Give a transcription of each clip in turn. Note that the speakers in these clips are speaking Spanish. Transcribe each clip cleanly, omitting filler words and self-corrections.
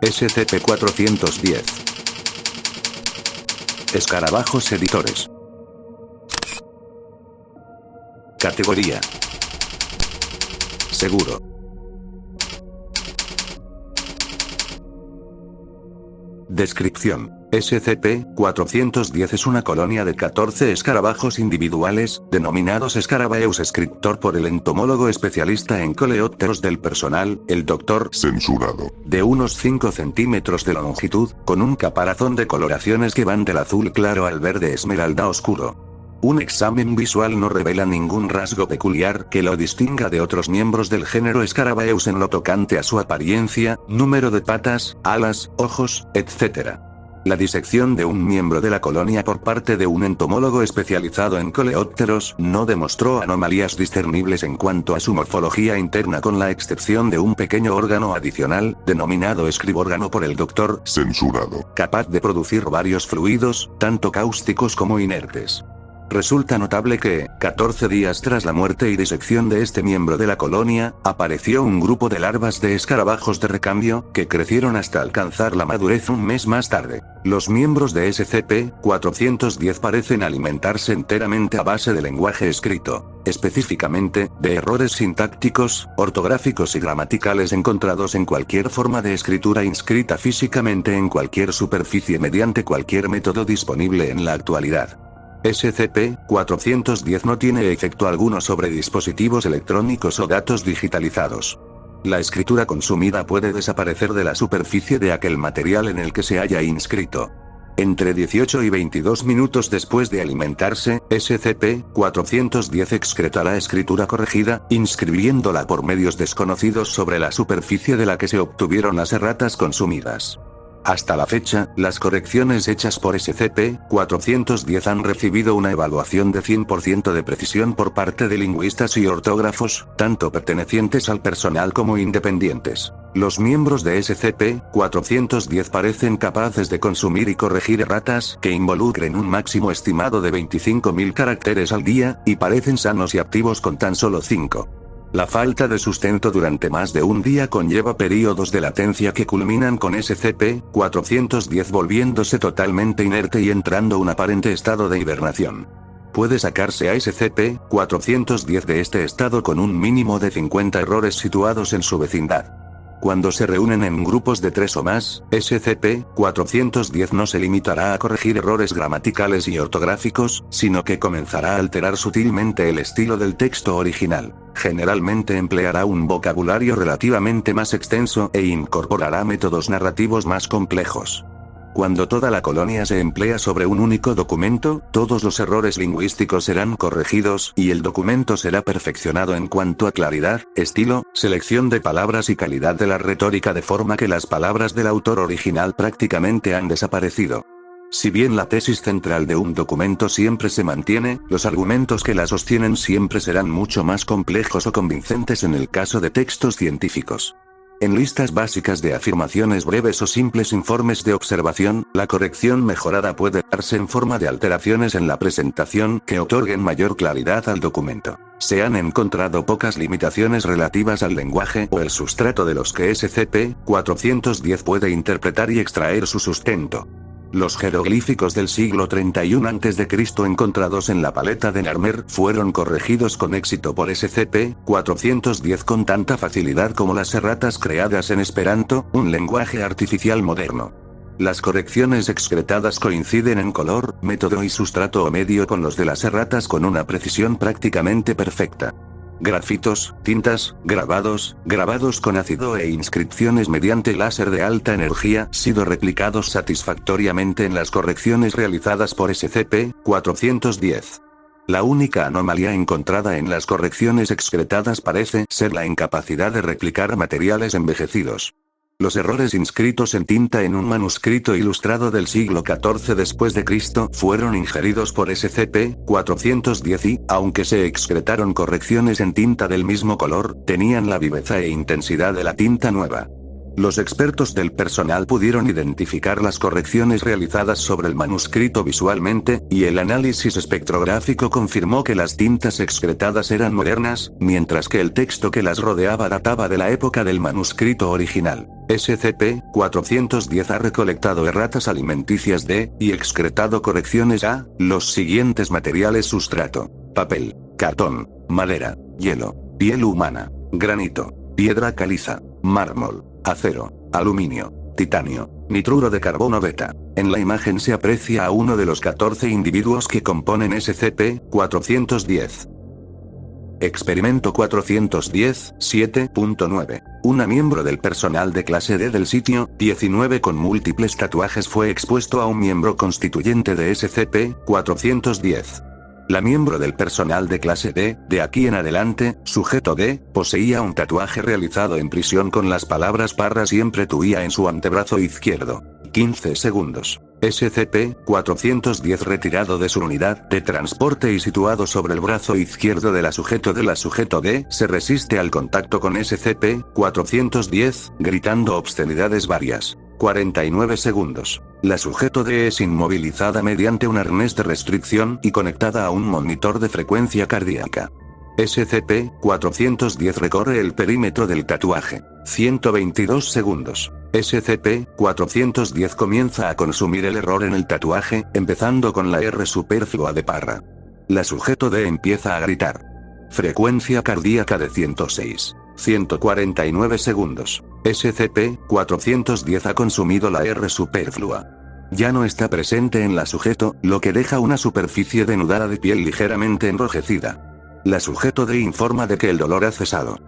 SCP-410. Escarabajos editores. Categoría: seguro. Descripción: SCP-410 es una colonia de 14 escarabajos individuales, denominados Scarabaeus scriptor por el entomólogo especialista en coleópteros del personal, el Dr. Censurado. De unos 5 centímetros de longitud, con un caparazón de coloraciones que van del azul claro al verde esmeralda oscuro. Un examen visual no revela ningún rasgo peculiar que lo distinga de otros miembros del género Scarabaeus en lo tocante a su apariencia, número de patas, alas, ojos, etc. La disección de un miembro de la colonia por parte de un entomólogo especializado en coleópteros no demostró anomalías discernibles en cuanto a su morfología interna, con la excepción de un pequeño órgano adicional, denominado escribórgano por el Dr. Censurado, capaz de producir varios fluidos, tanto cáusticos como inertes. Resulta notable que, 14 días tras la muerte y disección de este miembro de la colonia, apareció un grupo de larvas de escarabajos de recambio, que crecieron hasta alcanzar la madurez un mes más tarde. Los miembros de SCP-410 parecen alimentarse enteramente a base de lenguaje escrito, específicamente, de errores sintácticos, ortográficos y gramaticales encontrados en cualquier forma de escritura inscrita físicamente en cualquier superficie mediante cualquier método disponible en la actualidad. SCP-410 no tiene efecto alguno sobre dispositivos electrónicos o datos digitalizados. La escritura consumida puede desaparecer de la superficie de aquel material en el que se haya inscrito. Entre 18 y 22 minutos después de alimentarse, SCP-410 excretará escritura corregida, inscribiéndola por medios desconocidos sobre la superficie de la que se obtuvieron las erratas consumidas. Hasta la fecha, las correcciones hechas por SCP-410 han recibido una evaluación de 100% de precisión por parte de lingüistas y ortógrafos, tanto pertenecientes al personal como independientes. Los miembros de SCP-410 parecen capaces de consumir y corregir erratas que involucren un máximo estimado de 25.000 caracteres al día, y parecen sanos y activos con tan solo 5. La falta de sustento durante más de un día conlleva períodos de latencia que culminan con SCP-410 volviéndose totalmente inerte y entrando un aparente estado de hibernación. Puede sacarse a SCP-410 de este estado con un mínimo de 50 errores situados en su vecindad. Cuando se reúnen en grupos de 3 o más, SCP-410 no se limitará a corregir errores gramaticales y ortográficos, sino que comenzará a alterar sutilmente el estilo del texto original. Generalmente empleará un vocabulario relativamente más extenso e incorporará métodos narrativos más complejos. Cuando toda la colonia se emplea sobre un único documento, todos los errores lingüísticos serán corregidos, y el documento será perfeccionado en cuanto a claridad, estilo, selección de palabras y calidad de la retórica, de forma que las palabras del autor original prácticamente han desaparecido. Si bien la tesis central de un documento siempre se mantiene, los argumentos que la sostienen siempre serán mucho más complejos o convincentes en el caso de textos científicos. En listas básicas de afirmaciones breves o simples informes de observación, la corrección mejorada puede darse en forma de alteraciones en la presentación que otorguen mayor claridad al documento. Se han encontrado pocas limitaciones relativas al lenguaje o el sustrato de los que SCP-410 puede interpretar y extraer su sustento. Los jeroglíficos del siglo 31 a.C. encontrados en la paleta de Narmer fueron corregidos con éxito por SCP-410 con tanta facilidad como las erratas creadas en Esperanto, un lenguaje artificial moderno. Las correcciones excretadas coinciden en color, método y sustrato o medio con los de las erratas con una precisión prácticamente perfecta. Grafitos, tintas, grabados con ácido e inscripciones mediante láser de alta energía sido replicados satisfactoriamente en las correcciones realizadas por SCP-410. La única anomalía encontrada en las correcciones excretadas parece ser la incapacidad de replicar materiales envejecidos. Los errores inscritos en tinta en un manuscrito ilustrado del siglo XIV después de Cristo fueron ingeridos por SCP-410 y, aunque se excretaron correcciones en tinta del mismo color, tenían la viveza e intensidad de la tinta nueva. Los expertos del personal pudieron identificar las correcciones realizadas sobre el manuscrito visualmente, y el análisis espectrográfico confirmó que las tintas excretadas eran modernas, mientras que el texto que las rodeaba databa de la época del manuscrito original. SCP-410 ha recolectado erratas alimenticias de, y excretado correcciones a, los siguientes materiales: sustrato, papel, cartón, madera, hielo, piel humana, granito, piedra caliza, mármol, acero, aluminio, titanio, nitruro de carbono beta. En la imagen se aprecia a uno de los 14 individuos que componen SCP-410. Experimento 410, 7.9. Una miembro del personal de clase D del sitio 19 con múltiples tatuajes fue expuesto a un miembro constituyente de SCP-410. La miembro del personal de clase D, de aquí en adelante, sujeto D, poseía un tatuaje realizado en prisión con las palabras "Parra siempre tuya" en su antebrazo izquierdo. 15 segundos. SCP-410 retirado de su unidad de transporte y situado sobre el brazo izquierdo de la sujeto D. La sujeto D se resiste al contacto con SCP-410, gritando obscenidades varias. 49 segundos. La sujeto D es inmovilizada mediante un arnés de restricción y conectada a un monitor de frecuencia cardíaca. SCP-410 recorre el perímetro del tatuaje. 122 segundos. SCP-410 comienza a consumir el error en el tatuaje, empezando con la R superflua de Parra. La sujeto D empieza a gritar. Frecuencia cardíaca de 106. 149 segundos. SCP-410 ha consumido la R superflua. Ya no está presente en la sujeto, lo que deja una superficie denudada de piel ligeramente enrojecida. La sujeto D informa de que el dolor ha cesado.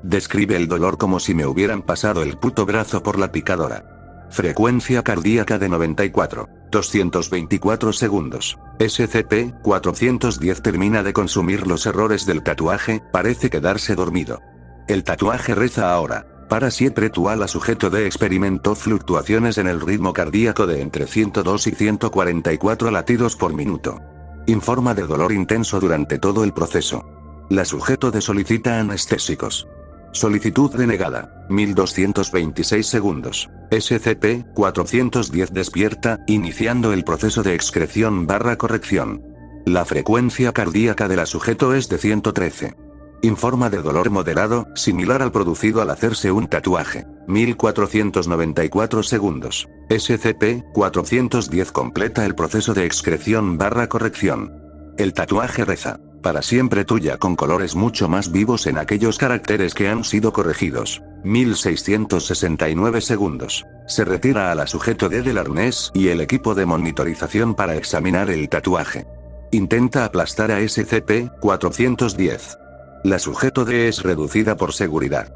Describe el dolor como si me hubieran pasado el puto brazo por la picadora. Frecuencia cardíaca de 94. 224 segundos. SCP-410 termina de consumir los errores del tatuaje, parece quedarse dormido. El tatuaje reza ahora. Para siempre tú. A la sujeto D experimentó fluctuaciones en el ritmo cardíaco de entre 102 y 144 latidos por minuto. Informa de dolor intenso durante todo el proceso. La sujeto D solicita anestésicos. Solicitud denegada. 1226 segundos. SCP-410 despierta, iniciando el proceso de excreción/corrección. La frecuencia cardíaca de la sujeto es de 113. Informa de dolor moderado, similar al producido al hacerse un tatuaje. 1494 segundos. SCP-410 completa el proceso de excreción/corrección. El tatuaje reza. Para siempre tuya, con colores mucho más vivos en aquellos caracteres que han sido corregidos. 1669 segundos. Se retira a la sujeto D del arnés y el equipo de monitorización para examinar el tatuaje. Intenta aplastar a SCP-410. La sujeto D es reducida por seguridad.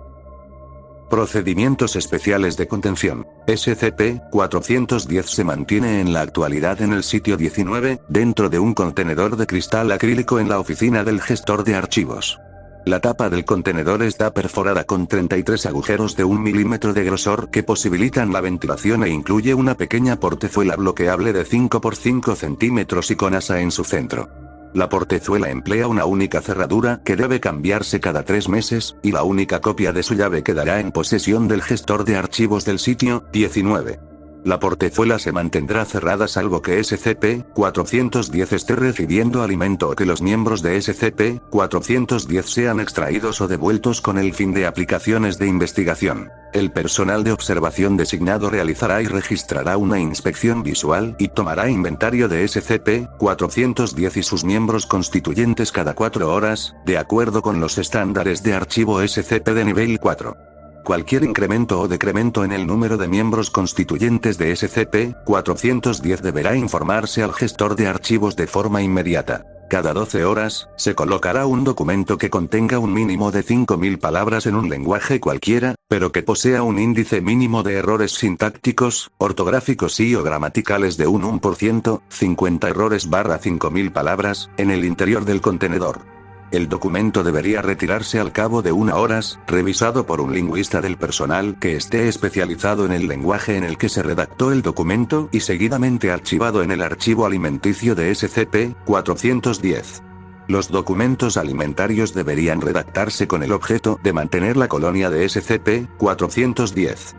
Procedimientos especiales de contención. SCP-410 se mantiene en la actualidad en el sitio 19, dentro de un contenedor de cristal acrílico en la oficina del gestor de archivos. La tapa del contenedor está perforada con 33 agujeros de 1 milímetro de grosor que posibilitan la ventilación e incluye una pequeña portezuela bloqueable de 5 por 5 centímetros y con asa en su centro. La portezuela emplea una única cerradura que debe cambiarse cada 3 meses, y la única copia de su llave quedará en posesión del gestor de archivos del sitio 19. La portezuela se mantendrá cerrada salvo que SCP-410 esté recibiendo alimento o que los miembros de SCP-410 sean extraídos o devueltos con el fin de aplicaciones de investigación. El personal de observación designado realizará y registrará una inspección visual y tomará inventario de SCP-410 y sus miembros constituyentes cada 4 horas, de acuerdo con los estándares de archivo SCP de nivel 4. Cualquier incremento o decremento en el número de miembros constituyentes de SCP-410 deberá informarse al gestor de archivos de forma inmediata. Cada 12 horas, se colocará un documento que contenga un mínimo de 5000 palabras en un lenguaje cualquiera, pero que posea un índice mínimo de errores sintácticos, ortográficos y o gramaticales de un 1%, 50 errores/5000 palabras, en el interior del contenedor. El documento debería retirarse al cabo de 1 hora, revisado por un lingüista del personal que esté especializado en el lenguaje en el que se redactó el documento y seguidamente archivado en el archivo alimenticio de SCP-410. Los documentos alimentarios deberían redactarse con el objeto de mantener la colonia de SCP-410.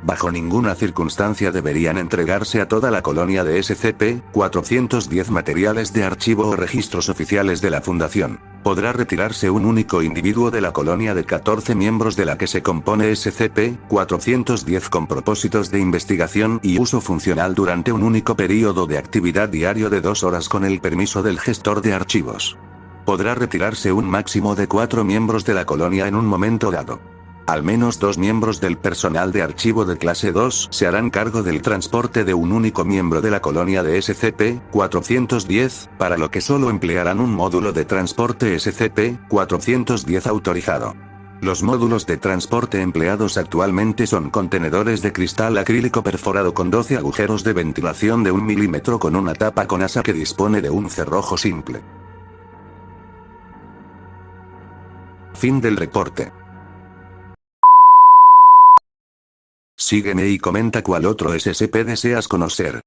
Bajo ninguna circunstancia deberían entregarse a toda la colonia de SCP-410 materiales de archivo o registros oficiales de la Fundación. Podrá retirarse un único individuo de la colonia de 14 miembros de la que se compone SCP-410 con propósitos de investigación y uso funcional durante un único período de actividad diario de 2 horas con el permiso del gestor de archivos. Podrá retirarse un máximo de 4 miembros de la colonia en un momento dado. Al menos 2 miembros del personal de archivo de clase 2 se harán cargo del transporte de un único miembro de la colonia de SCP-410, para lo que solo emplearán un módulo de transporte SCP-410 autorizado. Los módulos de transporte empleados actualmente son contenedores de cristal acrílico perforado con 12 agujeros de ventilación de 1 milímetro con una tapa con asa que dispone de un cerrojo simple. Fin del reporte. Sígueme y comenta cuál otro SCP deseas conocer.